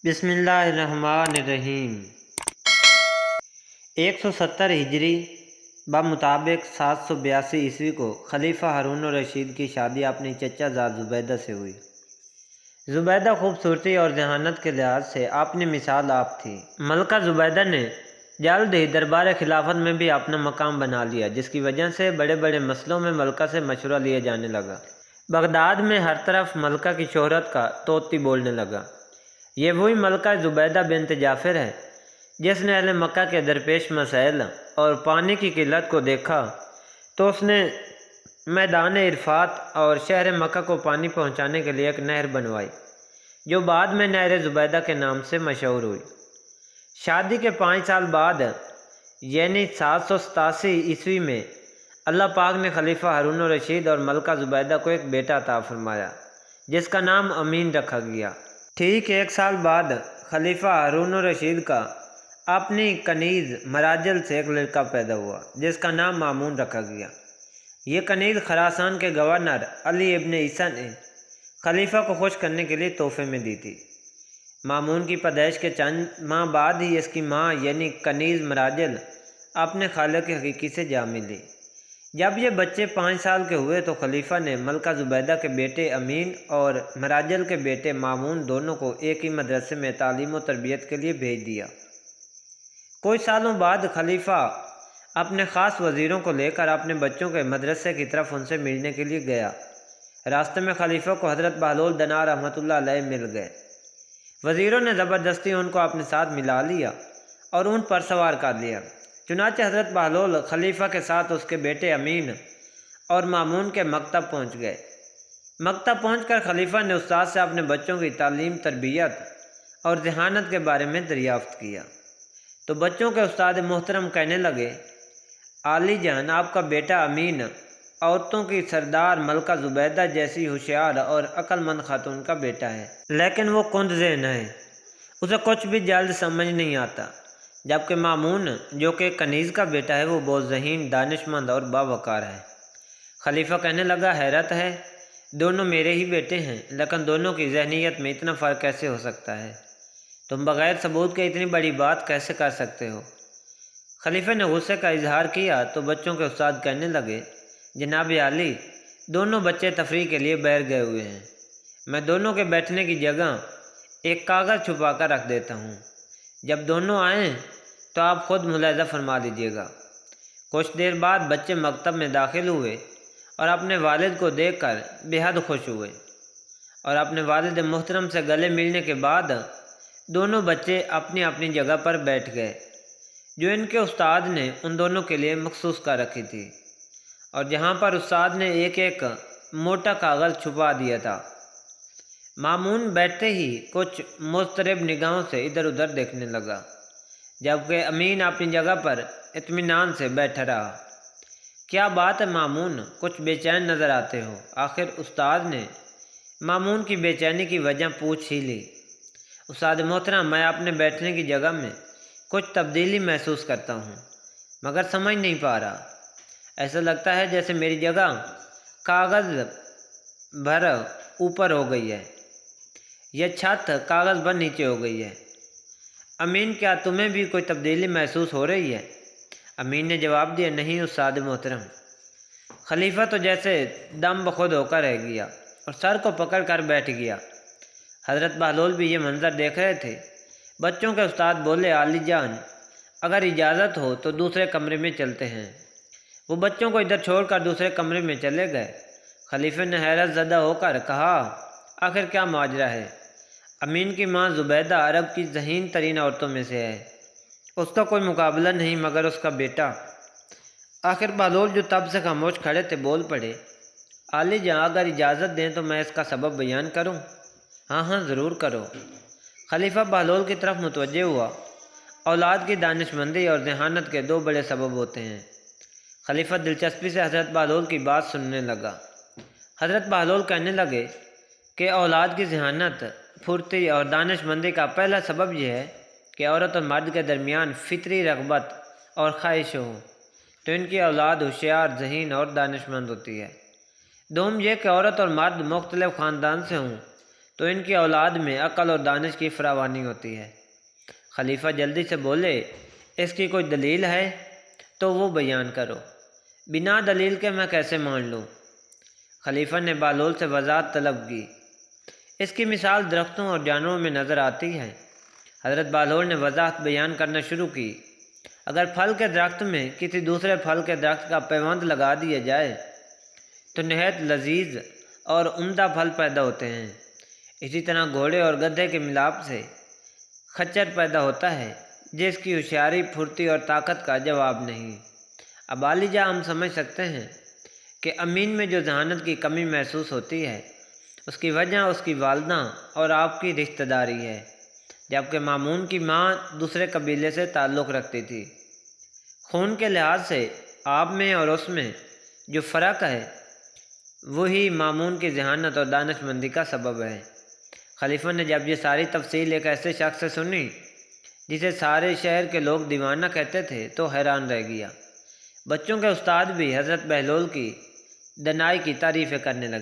بسم اللہ الرحمن الرحیم 170 ہجری بمطابق 782 عیسوی کو خلیفہ ہارون الرشید کی شادی اپنی چچا زاد زبیدہ سے ہوئی۔ زبیدہ خوبصورتی اور ذہانت کے لحاظ سے اپنی مثال آپ تھی۔ ملکہ زبیدہ نے جلد ہی دربار خلافت میں بھی اپنا مقام بنا لیا، جس کی وجہ سے بڑے بڑے مسئلوں میں ملکہ سے مشورہ لیا جانے لگا۔ بغداد میں ہر طرف ملکہ کی شہرت کا طوطی بولنے لگا۔ یہ وہی ملکہ زبیدہ بنت جعفر ہے جس نے اہل مکہ کے درپیش مسائل اور پانی کی قلت کو دیکھا تو اس نے میدان عرفات اور شہر مکہ کو پانی پہنچانے کے لیے ایک نہر بنوائی، جو بعد میں نہر زبیدہ کے نام سے مشہور ہوئی۔ شادی کے 5 سال بعد یعنی 787 عیسوی میں اللہ پاک نے خلیفہ ہارون الرشید اور ملکہ زبیدہ کو ایک بیٹا عطا فرمایا جس کا نام امین رکھا گیا۔ ٹھیک 1 سال بعد خلیفہ ہارون الرشید کا اپنی کنیز مراجل سے ایک لڑکا پیدا ہوا جس کا نام مامون رکھا گیا۔ یہ کنیز خراسان کے گورنر علی ابن عیسیٰ نے خلیفہ کو خوش کرنے کے لیے تحفے میں دی تھی۔ مامون کی پیدائش کے چند ماہ بعد ہی اس کی ماں یعنی کنیز مراجل اپنے خالق حقیقی سے جا ملی۔ جب یہ بچے 5 سال کے ہوئے تو خلیفہ نے ملکہ زبیدہ کے بیٹے امین اور مراجل کے بیٹے مامون دونوں کو ایک ہی مدرسے میں تعلیم و تربیت کے لیے بھیج دیا۔ کچھ سالوں بعد خلیفہ اپنے خاص وزیروں کو لے کر اپنے بچوں کے مدرسے کی طرف ان سے ملنے کے لیے گیا۔ راستے میں خلیفہ کو حضرت بہلول دنا رحمۃ اللہ علیہ مل گئے۔ وزیروں نے زبردستی ان کو اپنے ساتھ ملا لیا اور ان پر سوار کر لیا۔ چنانچہ حضرت بہلول خلیفہ کے ساتھ اس کے بیٹے امین اور مامون کے مکتب پہنچ گئے۔ مکتب پہنچ کر خلیفہ نے استاد سے اپنے بچوں کی تعلیم، تربیت اور ذہانت کے بارے میں دریافت کیا تو بچوں کے استاد محترم کہنے لگے، عالی جان، آپ کا بیٹا امین عورتوں کی سردار ملکہ زبیدہ جیسی ہوشیار اور عقل مند خاتون کا بیٹا ہے، لیکن وہ کند ذہن ہے، اسے کچھ بھی جلد سمجھ نہیں آتا، جبکہ مامون جو کہ کنیز کا بیٹا ہے وہ بہت ذہین، دانش مند اور باوقار ہے۔ خلیفہ کہنے لگا، حیرت ہے، دونوں میرے ہی بیٹے ہیں لیکن دونوں کی ذہنیت میں اتنا فرق کیسے ہو سکتا ہے؟ تم بغیر ثبوت کے اتنی بڑی بات کیسے کر سکتے ہو؟ خلیفہ نے غصے کا اظہار کیا تو بچوں کے استاد کہنے لگے، جناب عالی، دونوں بچے تفریح کے لیے باہر گئے ہوئے ہیں، میں دونوں کے بیٹھنے کی جگہ ایک کاغذ چھپا کر رکھ دیتا ہوں، جب دونوں آئیں تو آپ خود ملاحظہ فرما لیجیے گا۔ کچھ دیر بعد بچے مکتب میں داخل ہوئے اور اپنے والد کو دیکھ کر بے حد خوش ہوئے اور اپنے والد محترم سے گلے ملنے کے بعد دونوں بچے اپنی اپنی جگہ پر بیٹھ گئے جو ان کے استاد نے ان دونوں کے لیے مخصوص کر رکھی تھی، اور جہاں پر استاد نے ایک ایک موٹا کاغذ چھپا دیا تھا۔ مامون بیٹھتے ہی کچھ مضطرب نگاہوں سے ادھر ادھر دیکھنے لگا، جبکہ امین اپنی جگہ پر اطمینان سے بیٹھا رہا۔ کیا بات ہے مامون، کچھ بے چین نظر آتے ہو؟ آخر استاد نے مامون کی بے چینی کی وجہ پوچھ ہی لی۔ استاد محترم، میں اپنے بیٹھنے کی جگہ میں کچھ تبدیلی محسوس کرتا ہوں مگر سمجھ نہیں پا رہا، ایسا لگتا ہے جیسے میری جگہ کاغذ بھر اوپر ہو گئی ہے یا چھت کاغذ بھر نیچے ہو گئی ہے۔ امین، کیا تمہیں بھی کوئی تبدیلی محسوس ہو رہی ہے؟ امین نے جواب دیا، نہیں استاد محترم۔ خلیفہ تو جیسے دم بخود ہو کر رہ گیا اور سر کو پکڑ کر بیٹھ گیا۔ حضرت بہلول بھی یہ منظر دیکھ رہے تھے۔ بچوں کے استاد بولے، عالی جان، اگر اجازت ہو تو دوسرے کمرے میں چلتے ہیں۔ وہ بچوں کو ادھر چھوڑ کر دوسرے کمرے میں چلے گئے۔ خلیفہ نے حیرت زدہ ہو کر کہا، آخر کیا ماجرا ہے؟ امین کی ماں زبیدہ عرب کی ذہین ترین عورتوں میں سے ہے، اس کا کوئی مقابلہ نہیں مگر اس کا بیٹا۔ آخر بہلول جو تب سے خاموش کھڑے تھے بول پڑے، عالی جان، اگر اجازت دیں تو میں اس کا سبب بیان کروں؟ ہاں ہاں ضرور کرو۔ خلیفہ بہلول کی طرف متوجہ ہوا۔ اولاد کی دانش مندی اور ذہانت کے 2 بڑے سبب ہوتے ہیں۔ خلیفہ دلچسپی سے حضرت بہلول کی بات سننے لگا۔ حضرت بہلول کہنے لگے کہ اولاد کی ذہانت، پھرتی اور دانش مندی کا پہلا سبب یہ ہے کہ عورت اور مرد کے درمیان فطری رغبت اور خواہش ہو تو ان کی اولاد ہوشیار، ذہین اور دانش مند ہوتی ہے۔ دوم یہ کہ عورت اور مرد مختلف خاندان سے ہوں تو ان کی اولاد میں عقل اور دانش کی فراوانی ہوتی ہے۔ خلیفہ جلدی سے بولے، اس کی کوئی دلیل ہے تو وہ بیان کرو، بنا دلیل کے میں کیسے مان لوں؟ خلیفہ نے بہلول سے وضاحت طلب کی۔ اس کی مثال درختوں اور جانوروں میں نظر آتی ہے۔ حضرت بہلول نے وضاحت بیان کرنا شروع کی۔ اگر پھل کے درخت میں کسی دوسرے پھل کے درخت کا پیوند لگا دیا جائے تو نہایت لذیذ اور عمدہ پھل پیدا ہوتے ہیں۔ اسی طرح گھوڑے اور گدھے کے ملاپ سے خچر پیدا ہوتا ہے جس کی ہوشیاری، پھرتی اور طاقت کا جواب نہیں۔ اب عالیجہ ہم سمجھ سکتے ہیں کہ امین میں جو ذہانت کی کمی محسوس ہوتی ہے اس کی وجہ اس کی والدہ اور آپ کی رشتہ داری ہے، جبکہ مامون کی ماں دوسرے قبیلے سے تعلق رکھتی تھی۔ خون کے لحاظ سے آپ میں اور اس میں جو فرق ہے وہی مامون کی ذہانت اور دانش مندی کا سبب ہے۔ خلیفہ نے جب یہ ساری تفصیل ایک ایسے شخص سے سنی جسے سارے شہر کے لوگ دیوانہ کہتے تھے تو حیران رہ گیا۔ بچوں کے استاد بھی حضرت بہلول کی دانائی کی تعریفیں کرنے لگے۔